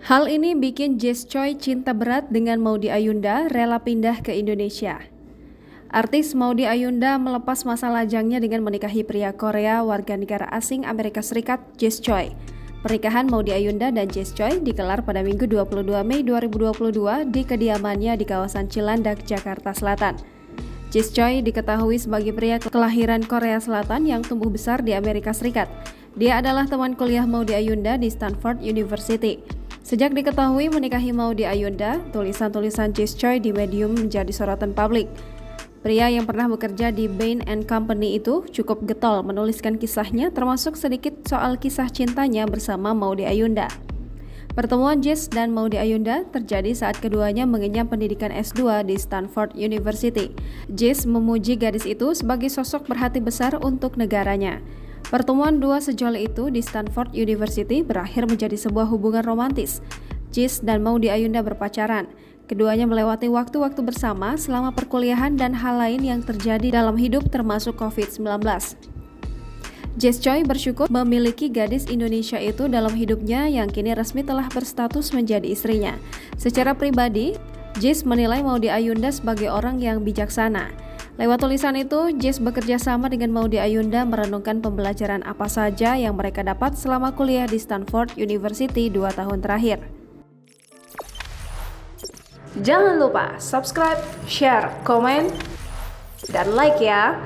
Hal ini bikin Jess Choi cinta berat dengan Maudy Ayunda rela pindah ke Indonesia. Artis Maudy Ayunda melepas masa lajangnya dengan menikahi pria Korea warga negara asing Amerika Serikat, Jess Choi. Pernikahan Maudy Ayunda dan Jess Choi digelar pada Minggu 22 Mei 2022 di kediamannya di kawasan Cilandak, Jakarta Selatan. Jess Choi diketahui sebagai pria kelahiran Korea Selatan yang tumbuh besar di Amerika Serikat. Dia adalah teman kuliah Maudy Ayunda di Stanford University. Sejak diketahui menikahi Maudy Ayunda, tulisan-tulisan Jess Choi di Medium menjadi sorotan publik. Pria yang pernah bekerja di Bain & Company itu cukup getol menuliskan kisahnya, termasuk sedikit soal kisah cintanya bersama Maudy Ayunda. Pertemuan Jess dan Maudy Ayunda terjadi saat keduanya mengenyam pendidikan S2 di Stanford University. Jess memuji gadis itu sebagai sosok berhati besar untuk negaranya. Pertemuan dua sejoli itu di Stanford University berakhir menjadi sebuah hubungan romantis. Jess dan Maudy Ayunda berpacaran. Keduanya melewati waktu-waktu bersama selama perkuliahan dan hal lain yang terjadi dalam hidup termasuk COVID-19. Jess Choi bersyukur memiliki gadis Indonesia itu dalam hidupnya yang kini resmi telah berstatus menjadi istrinya. Secara pribadi, Jess menilai Maudy Ayunda sebagai orang yang bijaksana. Lewat tulisan itu, Jess bekerja sama dengan Maudy Ayunda merenungkan pembelajaran apa saja yang mereka dapat selama kuliah di Stanford University 2 tahun terakhir. Jangan lupa subscribe, share, komen, dan like ya!